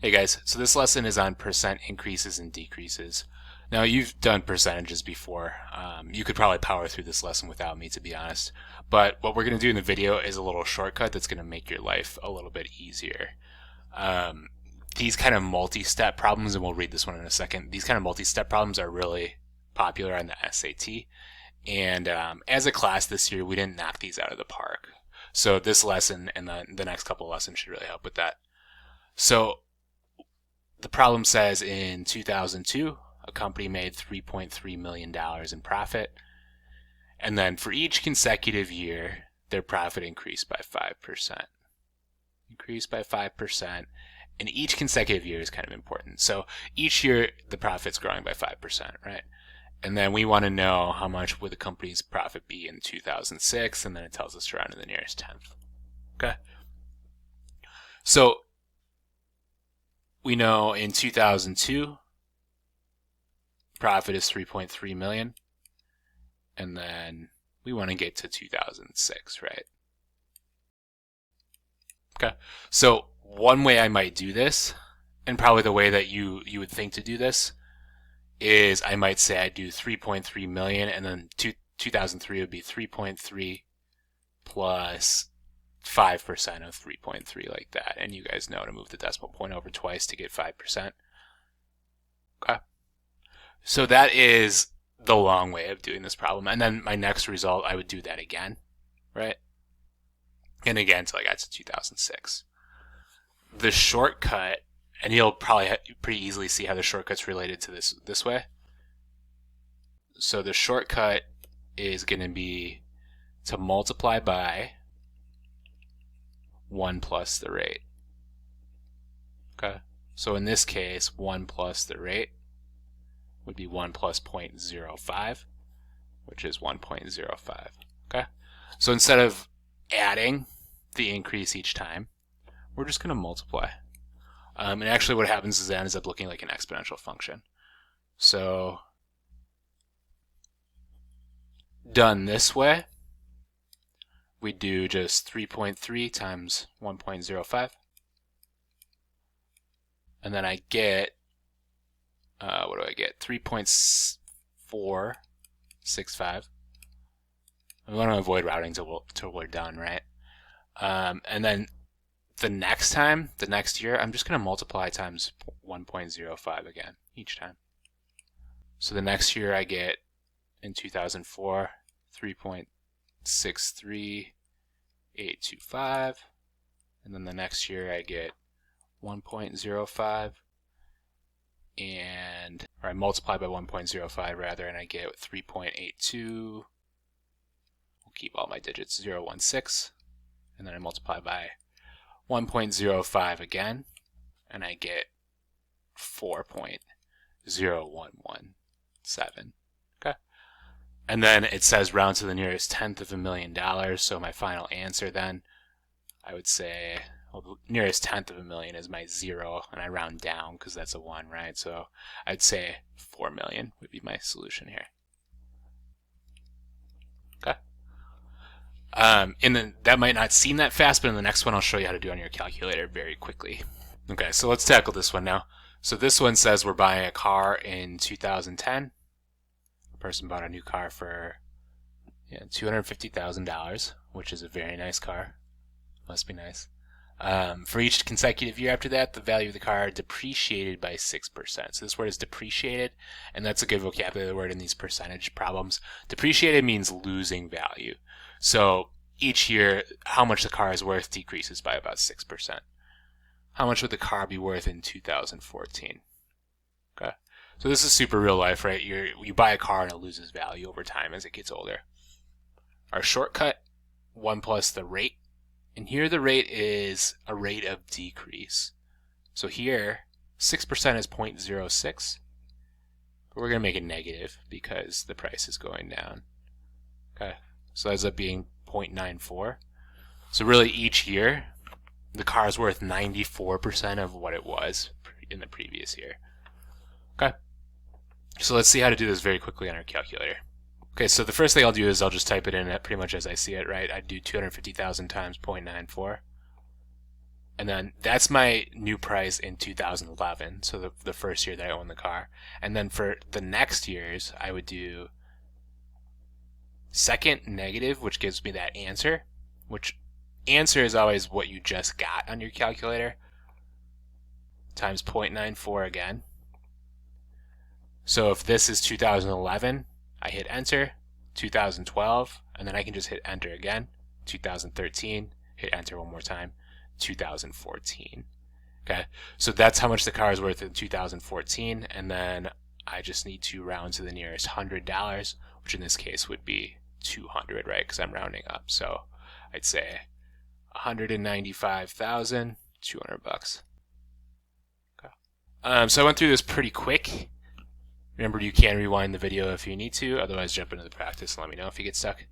Hey guys, so this lesson is on percent increases and decreases. Now you've done percentages before. You could probably power through this lesson without me, to be honest. But what we're going to do in the video is a little shortcut that's going to make your life a little bit easier. Um, these kind of multi-step problems, and we'll read this one in a second, these kind of multi-step problems are really popular on the SAT. And as a class this year, we didn't knock these out of the park. So this lesson and the next couple of lessons should really help with that. So the problem says in 2002, a company made $3.3 million in profit. And then for each consecutive year, their profit increased by 5%. Increased by 5%. And each consecutive year is kind of important. So each year, the profit's growing by 5%, right? And then we want to know how much would the company's profit be in 2006, and then it tells us to round to the nearest tenth. Okay? So we know in 2002, profit is 3.3 million, and then we want to get to 2006, right? Okay, so one way I might do this, and probably the way that you would think to do this, is I might say I do 3.3 million, and then 2003 would be 3.3 plus 5% of 3.3, like that. And you guys know to move the decimal point over twice to get 5%. Okay. So that is the long way of doing this problem. And then my next result, I would do that again, right? And again until I got to 2006. The shortcut, and you'll probably pretty easily see how the shortcut's related to this way. So the shortcut is going to be to multiply by 1 plus the rate. Okay, so in this case, 1 plus the rate would be 1 plus 0.05, which is 1.05. Okay, so instead of adding the increase each time, we're just going to multiply. And actually what happens is it ends up looking like an exponential function. So done this way, we do just 3.3 times 1.05. And then I get, what do I get? 3.465. We want to avoid routing till we're done, right? And then the next time, the next year, I'm just going to multiply times 1.05 again, each time. So the next year I get, in 2004, 3.63825. And then the next year I get 1.05. Or I multiply by 1.05 rather, and I get 3.82. We'll keep all my digits, 0.16. And then I multiply by 1.05 again, and I get 4.0117. Okay. And then it says round to the nearest tenth of $1 million. So my final answer then, I would say, well, the nearest tenth of $1 million is my 0, and I round down because that's a 1, right? So I'd say 4 million would be my solution here. Okay. That might not seem that fast, but in the next one I'll show you how to do on your calculator very quickly. Okay, so let's tackle this one now. So this one says we're buying a car in 2010. A person bought a new car for $250,000, which is a very nice car. Must be nice. For each consecutive year after that, the value of the car depreciated by 6%. So this word is depreciated, and that's a good vocabulary word in these percentage problems. Depreciated means losing value. So each year, how much the car is worth decreases by about 6%. How much would the car be worth in 2014? Okay, so this is super real life, right? You buy a car and it loses value over time as it gets older. Our shortcut, 1 plus the rate. And here the rate is a rate of decrease. So here, 6% is 0.06. But we're going to make it negative because the price is going down. Okay, so that ends up being 0.94. So really each year, the car is worth 94% of what it was in the previous year. Okay, so let's see how to do this very quickly on our calculator. Okay, so the first thing I'll do is I'll just type it in pretty much as I see it, right? I'd do 250,000 times 0.94. And then that's my new price in 2011, so the first year that I owned the car. And then for the next years, I would do second negative, which gives me that answer, which answer is always what you just got on your calculator, times 0.94 again. So if this is 2011, I hit enter, 2012, and then I can just hit enter again, 2013, hit enter one more time, 2014. Okay, so that's how much the car is worth in 2014, and then I just need to round to the nearest $100, which in this case would be 200, right? Because I'm rounding up. So I'd say 195,200 bucks. Okay. So I went through this pretty quick. Remember, you can rewind the video if you need to. Otherwise, jump into the practice and let me know if you get stuck.